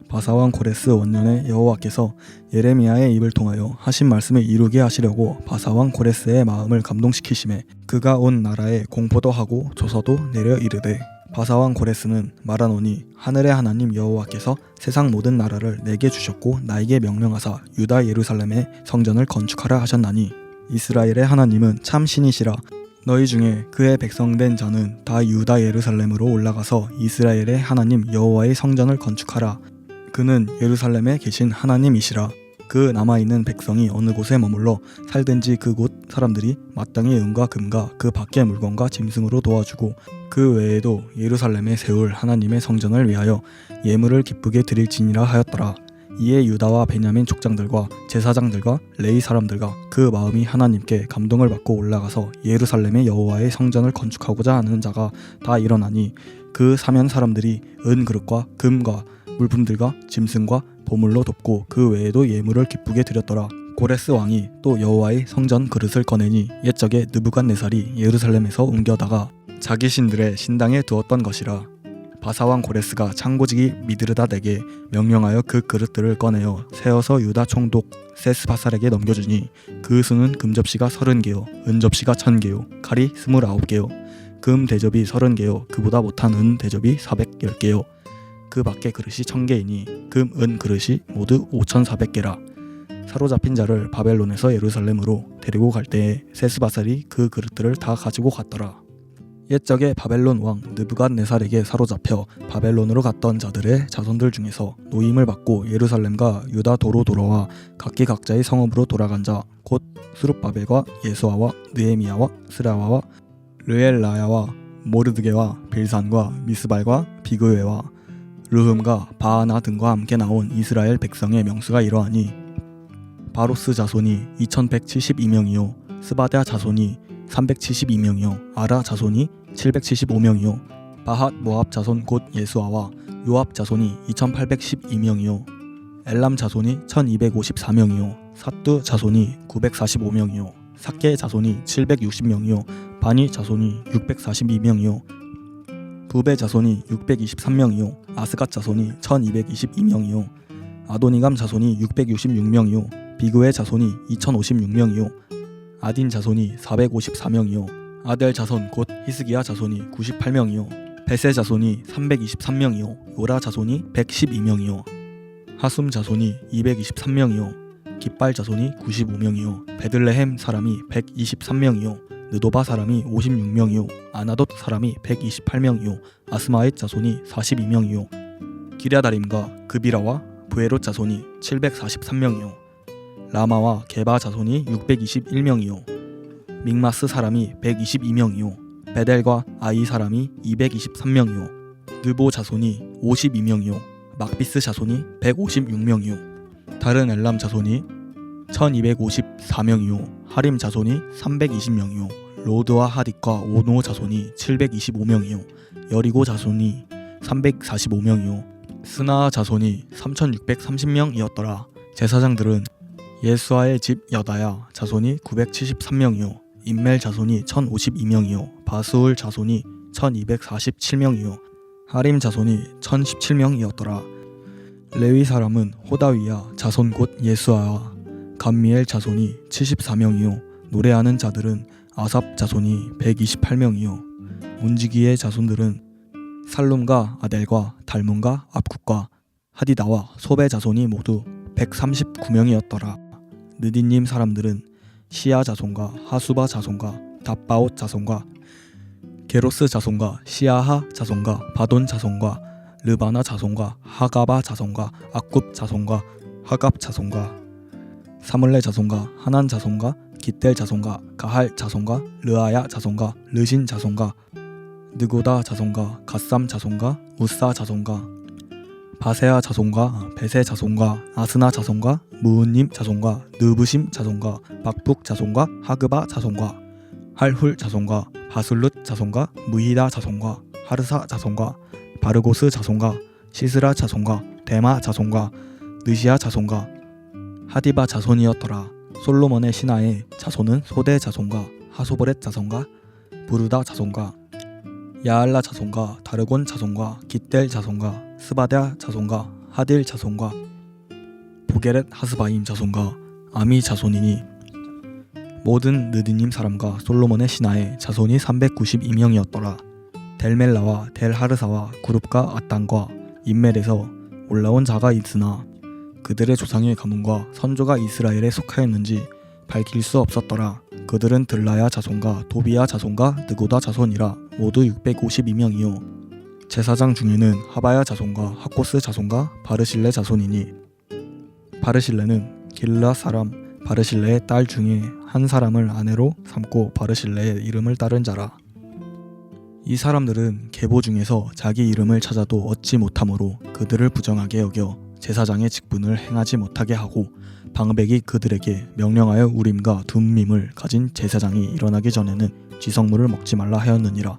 바사왕 고레스 원년에 여호와께서 예레미야의 입을 통하여 하신 말씀을 이루게 하시려고 바사왕 고레스의 마음을 감동시키심에 그가 온 나라에 공포도 하고 조서도 내려 이르되 바사왕 고레스는 말하노니 하늘의 하나님 여호와께서 세상 모든 나라를 내게 주셨고 나에게 명령하사 유다 예루살렘에 성전을 건축하라 하셨나니 이스라엘의 하나님은 참 신이시라. 너희 중에 그의 백성된 자는 다 유다 예루살렘으로 올라가서 이스라엘의 하나님 여호와의 성전을 건축하라. 그는 예루살렘에 계신 하나님이시라. 그 남아있는 백성이 어느 곳에 머물러 살든지 그곳 사람들이 마땅히 은과 금과 그 밖의 물건과 짐승으로 도와주고 그 외에도 예루살렘에 세울 하나님의 성전을 위하여 예물을 기쁘게 드릴지니라 하였더라. 이에 유다와 베냐민 족장들과 제사장들과 레위 사람들과 그 마음이 하나님께 감동을 받고 올라가서 예루살렘의 여호와의 성전을 건축하고자 하는 자가 다 일어나니 그 사면 사람들이 은 그릇과 금과 물품들과 짐승과 보물로 돕고 그 외에도 예물을 기쁘게 드렸더라. 고레스 왕이 또 여호와의 성전 그릇을 꺼내니 옛적에 느부갓네살이 예루살렘에서 옮겨다가 자기 신들의 신당에 두었던 것이라. 바사왕 고레스가 창고지기 미드르닷에게 명령하여 그 그릇들을 꺼내어 세어서 유다 총독 세스바살에게 넘겨주니 그 수는 금접시가 30개요 은접시가 1000개요 칼이 29개요 금 대접이 30개요 그보다 못한 은 대접이 410개요 그 밖에 그릇이 1000개이니 금, 은 그릇이 모두 5400개라. 사로잡힌 자를 바벨론에서 예루살렘으로 데리고 갈 때에 세스바살이 그 그릇들을 다 가지고 갔더라. 옛적에 바벨론 왕 느부갓네살에게 사로잡혀 바벨론으로 갔던 자들의 자손들 중에서 노임을 받고 예루살렘과 유다 도로 돌아와 각기 각자의 성읍으로 돌아간 자 곧 스룹바벨과 예수아와 느헤미야와 스라와와 르엘라야와 모르드게와 빌산과 미스발과 비그웨와 르흠과 바하나 등과 함께 나온 이스라엘 백성의 명수가 이러하니 바로스 자손이 2172명이요 스바랴 자손이 372명이요 아라 자손이 775명이요 바핫 모압 자손 곧 예수아와 요압 자손이 2812명이요 엘람 자손이 1254명이요 삿두 자손이 945명이요 삭게 자손이 760명이요 바니 자손이 642명이요 부베 자손이 623명이요 아스갓 자손이 1222명이요 아도니감 자손이 666명이요 비그의 자손이 2056명이요 아딘 자손이 454명이요 아델 자손 곧 히스기야 자손이 98명이요 베세 자손이 323명이요 요라 자손이 112명이요 하숨 자손이 223명이요 깃발 자손이 95명이요 베들레헴 사람이 123명이요 느도바 사람이 56명이요 아나돗 사람이 128명이요 아스마엣 자손이 42명이요 기랴다림과 그비라와 부에롯 자손이 743명이요 라마와 게바 자손이 621명이요 믹마스 사람이 122명이요 베델과 아이 사람이 223명이요 느보 자손이 52명이요 막비스 자손이 156명이요 다른 엘람 자손이 1254명이요 하림 자손이 320명이요 로드와 하딕과 오노 자손이 725명이요 여리고 자손이 345명이요 스나아 자손이 3630명이었더라. 제사장들은 예수아의 집 여다야 자손이 973명이요 임멜 자손이 1052명이요 바수울 자손이 1247명이요 하림 자손이 1017명이었더라. 레위 사람은 호다위야 자손 곧 예수아와 감미엘 자손이 74명이요 노래하는 자들은 아삽 자손이 128명이요 문지기의 자손들은 살룸과 아델과 달문과 압국과 하디다와 소베 자손이 모두 139명이었더라. 느디님 사람들은 시아 자손과 하수바 자손과 답바옷 자손과 게로스 자손과 시아하 자손과 바돈 자손과 르바나 자손과 하가바 자손과 악굽 자손과 하갑 자손과 사물레 자손과 하난 자손과 깃델 자손과 가할 자손과 르아야 자손과 르신 자손과 느고다 자손과 갓삼 자손과 우사 자손과 바세아 자손과 베세 자손과 아스나 자손과 무은님 자손과 느부심 자손과 박북 자손과 하그바 자손과 할훌 자손과 바술룻 자손과 무히다 자손과 하르사 자손과 바르고스 자손과 시스라 자손과 데마 자손과 느시아 자손과 하디바 자손이었더라. 솔로몬의 신하의 자손은 소대 자손과 하소보렛 자손과 부르다 자손과 야알라 자손과 다르곤 자손과 깃델 자손과 스바랴 자손과 하딜 자손과 보게렛 하스바임 자손과 아미 자손이니 모든 느디님 사람과 솔로몬의 신하의 자손이 392명이었더라. 델멜라와 델하르사와 구룹과 아땅과 인멜에서 올라온 자가 있으나 그들의 조상의 가문과 선조가 이스라엘에 속하였는지 밝힐 수 없었더라. 그들은 들라야 자손과 도비야 자손과 느고다 자손이라 모두 652명이요. 제사장 중에는 하바야 자손과 하코스 자손과 바르실레 자손이니 바르실레는 길르앗 사람 바르실레의 딸 중에 한 사람을 아내로 삼고 바르실레의 이름을 따른 자라. 이 사람들은 계보 중에서 자기 이름을 찾아도 얻지 못하므로 그들을 부정하게 여겨 제사장의 직분을 행하지 못하게 하고 방백이 그들에게 명령하여 우림과 둠밈을 가진 제사장이 일어나기 전에는 쥐성물을 먹지 말라 하였느니라.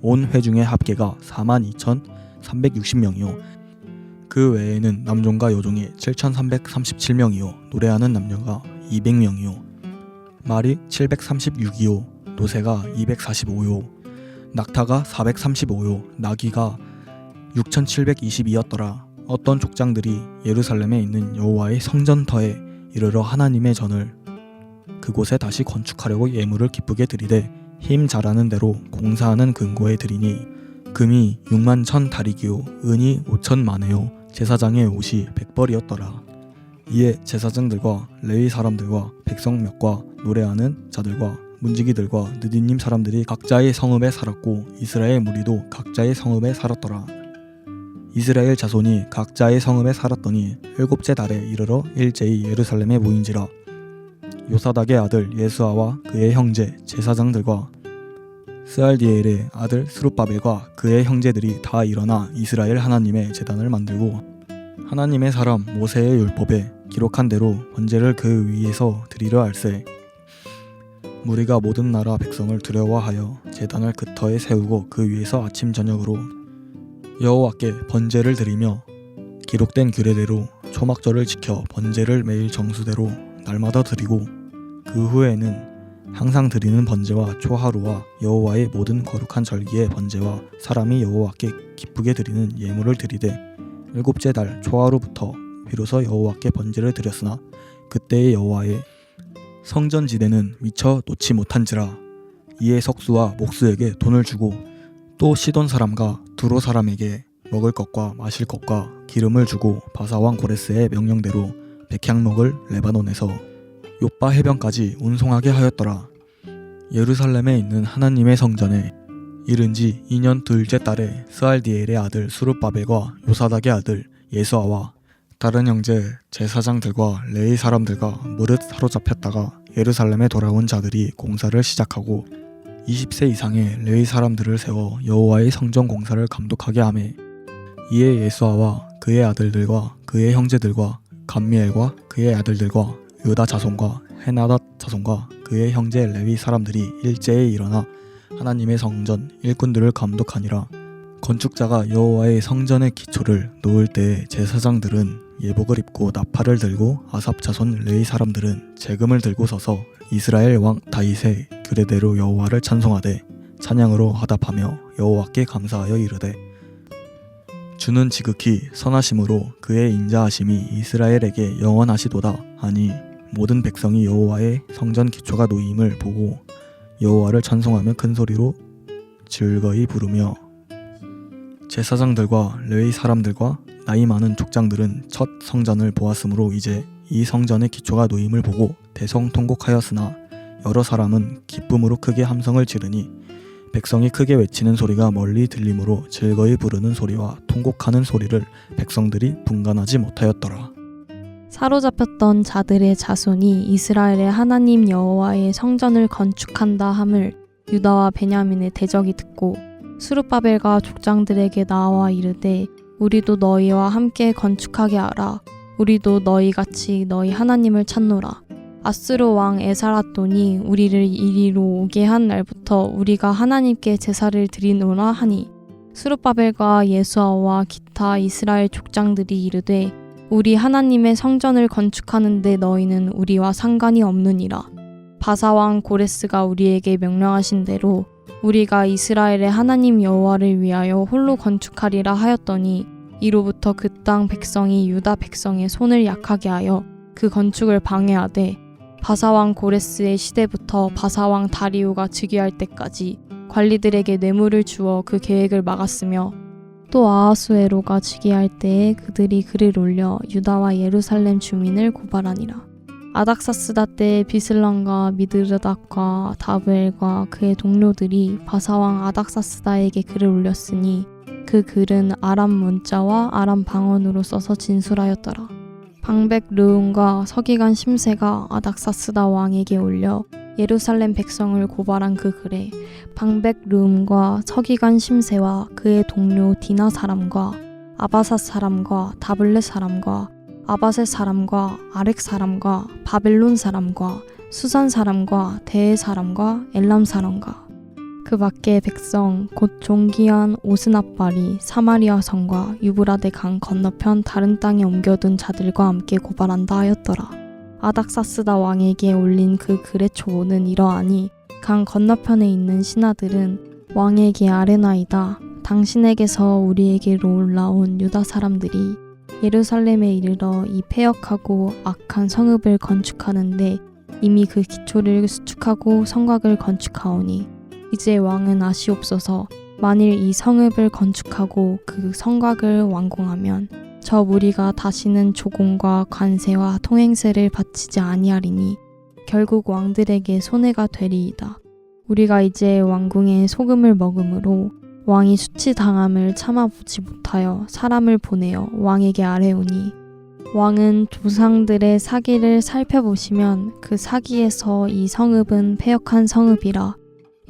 온 회중의 합계가 42,360명이요 그 외에는 남종과 여종이 7,337명이요 노래하는 남녀가 200명이요 말이 736이요 노새가 245요 낙타가 435요 나귀가 6,722였더라. 어떤 족장들이 예루살렘에 있는 여호와의 성전터에 이르러 하나님의 전을 그곳에 다시 건축하려고 예물을 기쁘게 드리되 힘 잘하는 대로 공사하는 근고에 드리니 금이 6만 1,000다리기요 은이 5,000만회요 제사장의 옷이 100벌이었더라. 이에 제사장들과 레위 사람들과 백성 몇과 노래하는 자들과 문지기들과 느디님 사람들이 각자의 성읍에 살았고 이스라엘 무리도 각자의 성읍에 살았더라. 이스라엘 자손이 각자의 성읍에 살았더니 7째 달에 이르러 일제히 예루살렘에 모인지라. 요사닥의 아들 예수아와 그의 형제 제사장들과 스알디엘의 아들 스룹바벨과 그의 형제들이 다 일어나 이스라엘 하나님의 제단을 만들고 하나님의 사람 모세의 율법에 기록한 대로 번제를 그 위에서 드리려 할세. 무리가 모든 나라 백성을 두려워하여 제단을 그 터에 세우고 그 위에서 아침 저녁으로 여호와께 번제를 드리며 기록된 규례대로 초막절을 지켜 번제를 매일 정수대로 날마다 드리고 그 후에는 항상 드리는 번제와 초하루와 여호와의 모든 거룩한 절기의 번제와 사람이 여호와께 기쁘게 드리는 예물을 드리되 7째 달 초하루부터 비로소 여호와께 번제를 드렸으나 그때의 여호와의 성전지대는 미처 놓지 못한지라. 이에 석수와 목수에게 돈을 주고 또 시돈 사람과 두로 사람에게 먹을 것과 마실 것과 기름을 주고 바사왕 고레스의 명령대로 백향목을 레바논에서 요빠 해변까지 운송하게 하였더라. 예루살렘에 있는 하나님의 성전에 이른 지 2년 둘째 달에 스알디엘의 아들 수룹바벨과 요사닥의 아들 예수아와 다른 형제 제사장들과 레위 사람들과 무릇 사로잡혔다가 예루살렘에 돌아온 자들이 공사를 시작하고 20세 이상의 레위 사람들을 세워 여호와의 성전 공사를 감독하게 하매 이에 예수아와 그의 아들들과 그의 형제들과 감미엘과 그의 아들들과 유다 자손과 헤나닷 자손과 그의 형제 레위 사람들이 일제에 일어나 하나님의 성전 일꾼들을 감독하니라. 건축자가 여호와의 성전의 기초를 놓을 때에 제사장들은 예복을 입고 나팔을 들고 아삽 자손 레위 사람들은 재금을 들고 서서 이스라엘 왕 다윗의 규례대로 여호와를 찬송하되 찬양으로 화답하며 여호와께 감사하여 이르되 주는 지극히 선하심으로 그의 인자하심이 이스라엘에게 영원하시도다 하니 모든 백성이 여호와의 성전 기초가 놓임을 보고 여호와를 찬송하며 큰 소리로 즐거이 부르며 제사장들과 레위 사람들과 나이 많은 족장들은 첫 성전을 보았으므로 이제 이 성전의 기초가 놓임을 보고 대성통곡하였으나 여러 사람은 기쁨으로 크게 함성을 지르니 백성이 크게 외치는 소리가 멀리 들리므로 즐거이 부르는 소리와 통곡하는 소리를 백성들이 분간하지 못하였더라. 사로잡혔던 자들의 자손이 이스라엘의 하나님 여호와의 성전을 건축한다 함을 유다와 베냐민의 대적이 듣고 수룹바벨과 족장들에게 나와 이르되 우리도 너희와 함께 건축하게 하라. 우리도 너희같이 너희 하나님을 찾노라. 아스루 왕 에사라돈이 우리를 이리로 오게 한 날부터 우리가 하나님께 제사를 드리노라 하니 수룹바벨과 예수아와 기타 이스라엘 족장들이 이르되 우리 하나님의 성전을 건축하는데 너희는 우리와 상관이 없느니라. 바사왕 고레스가 우리에게 명령하신 대로 우리가 이스라엘의 하나님 여호와를 위하여 홀로 건축하리라 하였더니 이로부터 그 땅 백성이 유다 백성의 손을 약하게 하여 그 건축을 방해하되 바사왕 고레스의 시대부터 바사왕 다리오가 즉위할 때까지 관리들에게 뇌물을 주어 그 계획을 막았으며 또 아하수에로가 즉위할 때에 그들이 글을 올려 유다와 예루살렘 주민을 고발하니라. 아닥사스다 때에 비슬람과 미드르닷과 다브엘과 그의 동료들이 바사왕 아닥사스다에게 글을 올렸으니 그 글은 아람 문자와 아람 방언으로 써서 진술하였더라. 방백 르움과 서기관 심세가 아닥사스다 왕에게 올려 예루살렘 백성을 고발한 그 글에 방백 르움과 서기관 심세와 그의 동료 디나 사람과 아바삿 사람과 다블렛 사람과 아바셋 사람과 아렉 사람과 바벨론 사람과 수산 사람과 대해 사람과 엘람 사람과 그 밖의 백성 곧 종기한 오스납발이 사마리아 성과 유브라데 강 건너편 다른 땅에 옮겨둔 자들과 함께 고발한다 하였더라. 아닥사스다 왕에게 올린 그 글의 초보는 이러하니 강 건너편에 있는 신하들은 왕에게 아뢰나이다. 당신에게서 우리에게로 올라온 유다 사람들이 예루살렘에 이르러 이 패역하고 악한 성읍을 건축하는데 이미 그 기초를 수축하고 성곽을 건축하오니 이제 왕은 아시옵소서. 만일 이 성읍을 건축하고 그 성곽을 완공하면 저 무리가 다시는 조공과 관세와 통행세를 바치지 아니하리니 결국 왕들에게 손해가 되리이다. 우리가 이제 왕궁에 소금을 먹음으로 왕이 수치당함을 참아보지 못하여 사람을 보내어 왕에게 아뢰오니 왕은 조상들의 사기를 살펴보시면 그 사기에서 이 성읍은 패역한 성읍이라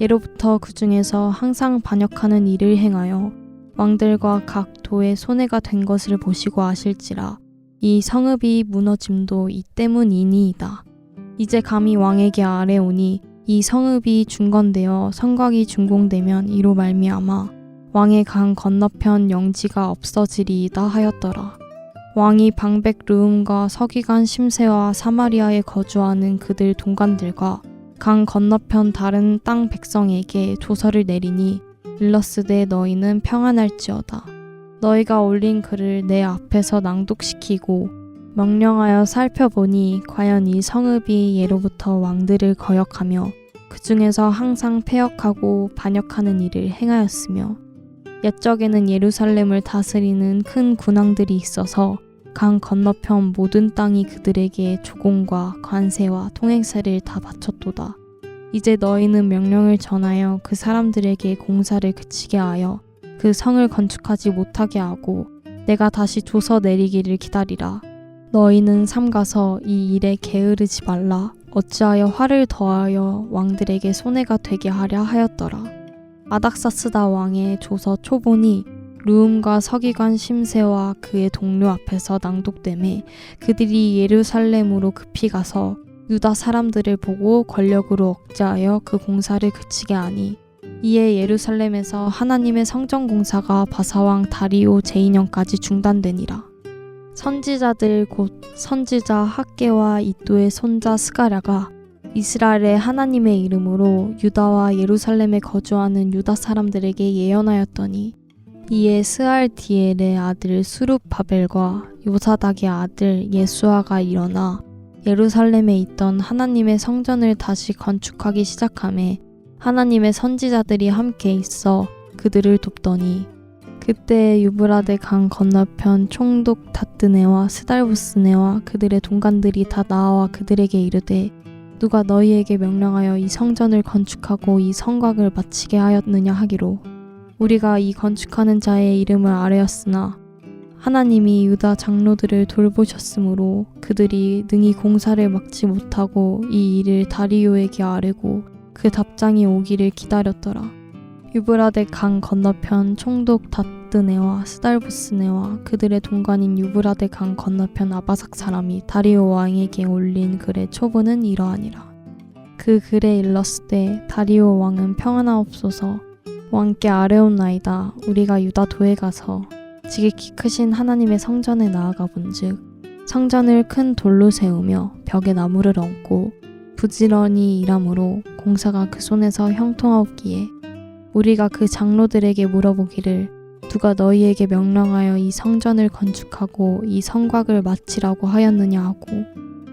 예로부터 그 중에서 항상 반역하는 일을 행하여 왕들과 각 도에 손해가 된 것을 보시고 아실지라 이 성읍이 무너짐도 이 때문이니이다. 이제 감히 왕에게 아뢰오니 이 성읍이 중건되어 성곽이 준공되면 이로 말미암아 왕의 강 건너편 영지가 없어지리이다 하였더라. 왕이 방백 르움과 서기관 심세와 사마리아에 거주하는 그들 동관들과 강 건너편 다른 땅 백성에게 조서를 내리니 일러스되 너희는 평안할지어다. 너희가 올린 글을 내 앞에서 낭독시키고 명령하여 살펴보니 과연 이 성읍이 예로부터 왕들을 거역하며 그 중에서 항상 패역하고 반역하는 일을 행하였으며 옛적에는 예루살렘을 다스리는 큰 군왕들이 있어서 강 건너편 모든 땅이 그들에게 조공과 관세와 통행세를 다 바쳤도다. 이제 너희는 명령을 전하여 그 사람들에게 공사를 그치게 하여 그 성을 건축하지 못하게 하고 내가 다시 조서 내리기를 기다리라. 너희는 삼가서 이 일에 게으르지 말라. 어찌하여 화를 더하여 왕들에게 손해가 되게 하랴 하였더라. 아닥사스다 왕의 조서 초본이 르움과 서기관 심세와 그의 동료 앞에서 낭독되매 그들이 예루살렘으로 급히 가서 유다 사람들을 보고 권력으로 억제하여 그 공사를 그치게 하니 이에 예루살렘에서 하나님의 성전 공사가 바사왕 다리오 제2년까지 중단되니라. 선지자들 곧 선지자 학개와 이도의 손자 스가랴가 이스라엘의 하나님의 이름으로 유다와 예루살렘에 거주하는 유다 사람들에게 예언하였더니 이에 스알디엘의 아들 수룹바벨과 요사닥의 아들 예수아가 일어나 예루살렘에 있던 하나님의 성전을 다시 건축하기 시작하매 하나님의 선지자들이 함께 있어 그들을 돕더니 그때 유브라데 강 건너편 총독 다뜨네와 스달부스네와 그들의 동관들이 다 나와 그들에게 이르되 누가 너희에게 명령하여 이 성전을 건축하고 이 성곽을 마치게 하였느냐 하기로 우리가 이 건축하는 자의 이름을 아뢰었으나 하나님이 유다 장로들을 돌보셨으므로 그들이 능히 공사를 막지 못하고 이 일을 다리오에게 아뢰고 그 답장이 오기를 기다렸더라. 유브라데 강 건너편 총독 다뜨네와 스달부스네와 그들의 동관인 유브라데 강 건너편 아바삭 사람이 다리오 왕에게 올린 글의 초본은 이러하니라. 그 글에 일렀으되 다리오 왕은 평안하옵소서. 왕께 아뢰옵나이다. 우리가 유다 도에 가서 지극히 크신 하나님의 성전에 나아가 본즉 성전을 큰 돌로 세우며 벽에 나무를 얹고 부지런히 일함으로 공사가 그 손에서 형통하옵기에 우리가 그 장로들에게 물어보기를 누가 너희에게 명령하여 이 성전을 건축하고 이 성곽을 마치라고 하였느냐 하고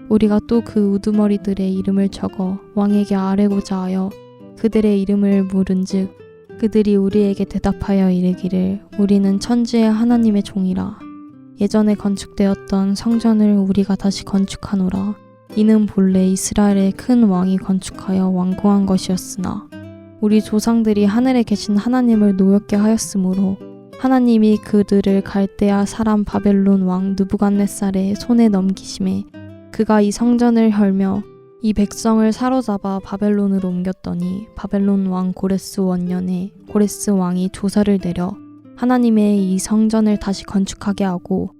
우리가 또 그 우두머리들의 이름을 적어 왕에게 아뢰고자 하여 그들의 이름을 물은즉 그들이 우리에게 대답하여 이르기를 우리는 천지의 하나님의 종이라. 예전에 건축되었던 성전을 우리가 다시 건축하노라. 이는 본래 이스라엘의 큰 왕이 건축하여 완공한 것이었으나 우리 조상들이 하늘에 계신 하나님을 노엽게 하였으므로 하나님이 그들을 갈대아 사람 바벨론 왕 느부갓네살의 손에 넘기심에 그가 이 성전을 헐며 이 백성을 사로잡아 바벨론으로 옮겼더니 바벨론 왕 고레스 원년에 고레스 왕이 조서를 내려 하나님의 이 성전을 다시 건축하게 하고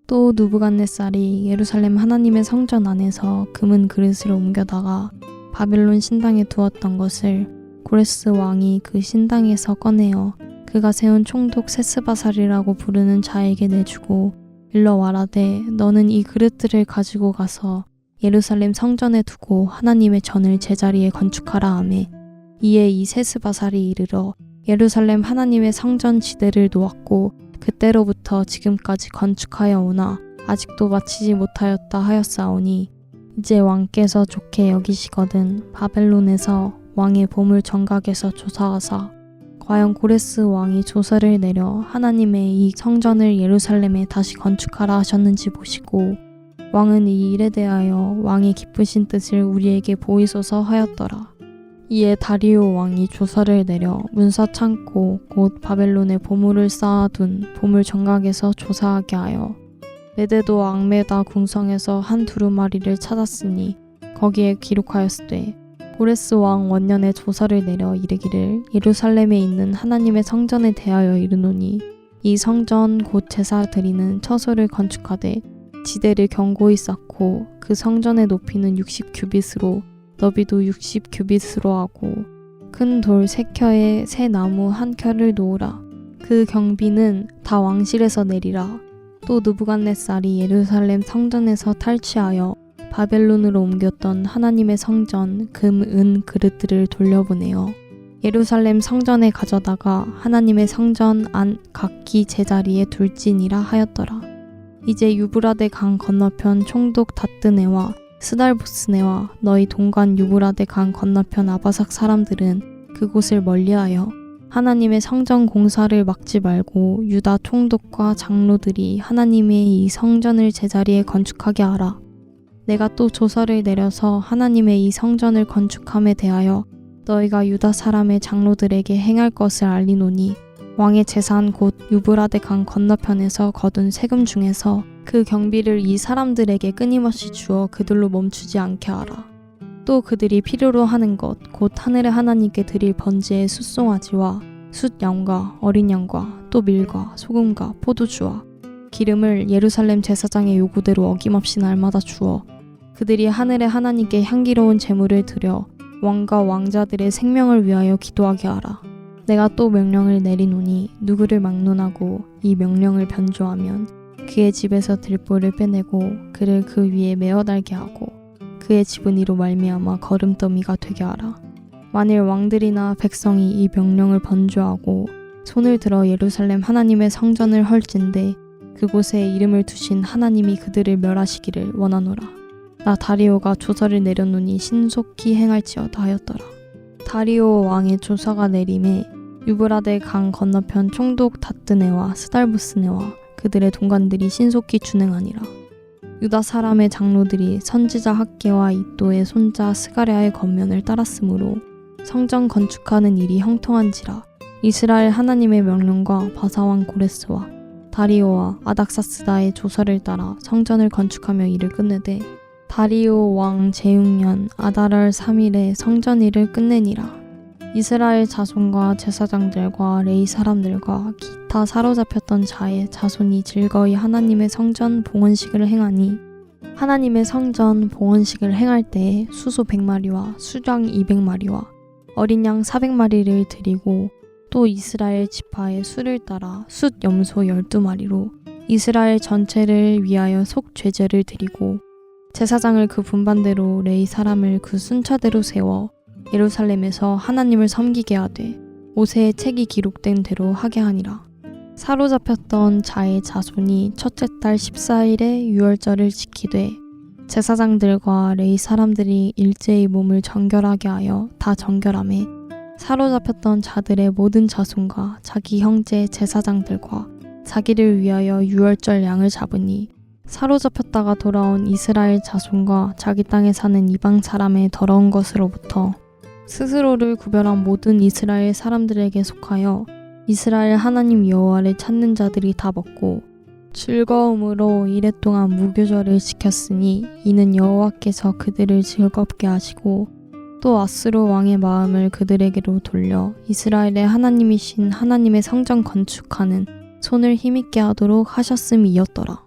또 느부갓네살이 예루살렘 하나님의 성전 안에서 금은 그릇을 옮겨다가 바벨론 신당에 두었던 것을 고레스 왕이 그 신당에서 꺼내어 그가 세운 총독 세스바살이라고 부르는 자에게 내주고 일러 와라되 너는 이 그릇들을 가지고 가서 예루살렘 성전에 두고 하나님의 전을 제자리에 건축하라 하매 이에 이 세스바살이 이르러 예루살렘 하나님의 성전 지대를 놓았고 그때로부터 지금까지 건축하여 오나 아직도 마치지 못하였다 하였사오니 이제 왕께서 좋게 여기시거든 바벨론에서 왕의 보물 정각에서 조사하사 과연 고레스 왕이 조서를 내려 하나님의 이 성전을 예루살렘에 다시 건축하라 하셨는지 보시고 왕은 이 일에 대하여 왕의 기쁘신 뜻을 우리에게 보이소서 하였더라. 이에 다리오 왕이 조서를 내려 문서 창고 곧 바벨론에 보물을 쌓아둔 보물 정각에서 조사하게 하여 메데도 앙메다 궁성에서 한 두루마리를 찾았으니 거기에 기록하였으되 고레스 왕 원년에 조서를 내려 이르기를 예루살렘에 있는 하나님의 성전에 대하여 이르노니 이 성전 곧 제사 드리는 처소를 건축하되 지대를 견고히 쌓고 그 성전의 높이는 60규빗으로 너비도 60규빗으로 하고 큰 돌 3켜에 새 나무 1켜를 놓으라. 그 경비는 다 왕실에서 내리라. 또 느부갓네살이 예루살렘 성전에서 탈취하여 바벨론으로 옮겼던 하나님의 성전 금, 은 그릇들을 돌려보내어 예루살렘 성전에 가져다가 하나님의 성전 안 각기 제자리에 둘지니라 하였더라. 이제 유브라데 강 건너편 총독 다뜨네와 스달보스네와 너희 동관 유브라데 강 건너편 아바삭 사람들은 그곳을 멀리하여 하나님의 성전 공사를 막지 말고 유다 총독과 장로들이 하나님의 이 성전을 제자리에 건축하게 하라. 내가 또 조서를 내려서 하나님의 이 성전을 건축함에 대하여 너희가 유다 사람의 장로들에게 행할 것을 알리노니 왕의 재산 곧 유브라데 강 건너편에서 거둔 세금 중에서 그 경비를 이 사람들에게 끊임없이 주어 그들로 멈추지 않게 하라. 또 그들이 필요로 하는 것 곧 하늘의 하나님께 드릴 번제의 숫송아지와 숫양과 어린 양과 또 밀과 소금과 포도주와 기름을 예루살렘 제사장의 요구대로 어김없이 날마다 주어 그들이 하늘의 하나님께 향기로운 제물을 드려 왕과 왕자들의 생명을 위하여 기도하게 하라. 내가 또 명령을 내리노니 누구를 막론하고 이 명령을 변조하면 그의 집에서 들보를 빼내고 그를 그 위에 메어 달게 하고 그의 집은 이로 말미암아 거름더미가 되게 하라. 만일 왕들이나 백성이 이 명령을 번조하고 손을 들어 예루살렘 하나님의 성전을 헐진대 그곳에 이름을 두신 하나님이 그들을 멸하시기를 원하노라. 나 다리오가 조서를 내려놓으니 신속히 행할지어다 하였더라. 다리오 왕의 조서가 내림에 유브라데 강 건너편 총독 다뜨네와 스달부스네와 그들의 동관들이 신속히 준행하니라. 유다 사람의 장로들이 선지자 학개와 이또의 손자 스가랴의 겉면을 따랐으므로 성전 건축하는 일이 형통한지라. 이스라엘 하나님의 명령과 바사왕 고레스와 다리오와 아닥사스다의 조서를 따라 성전을 건축하며 일을 끝내되 다리오 왕 제6년 아달월 3일에 성전 일을 끝내니라. 이스라엘 자손과 제사장들과 레위 사람들과 기타 사로잡혔던 자의 자손이 즐거이 하나님의 성전 봉헌식을 행하니 하나님의 성전 봉헌식을 행할 때에 수소 100마리와 수장 200마리와 어린 양 400마리를 드리고 또 이스라엘 지파의 수를 따라 숫 염소 12마리로 이스라엘 전체를 위하여 속죄제를 드리고 제사장을 그 분반대로 레위 사람을 그 순차대로 세워 예루살렘에서 하나님을 섬기게 하되 모세의 책이 기록된 대로 하게 하니라. 사로잡혔던 자의 자손이 첫째 달 14일에 유월절을 지키되 제사장들과 레위 사람들이 일제히 몸을 정결하게 하여 다 정결하매 사로잡혔던 자들의 모든 자손과 자기 형제 제사장들과 자기를 위하여 유월절 양을 잡으니 사로잡혔다가 돌아온 이스라엘 자손과 자기 땅에 사는 이방 사람의 더러운 것으로부터 스스로를 구별한 모든 이스라엘 사람들에게 속하여 이스라엘 하나님 여호와를 찾는 자들이 다 먹고 즐거움으로 이랫동안 무교절을 지켰으니 이는 여호와께서 그들을 즐겁게 하시고 또 아스로 왕의 마음을 그들에게로 돌려 이스라엘의 하나님이신 하나님의 성전 건축하는 손을 힘있게 하도록 하셨음이었더라.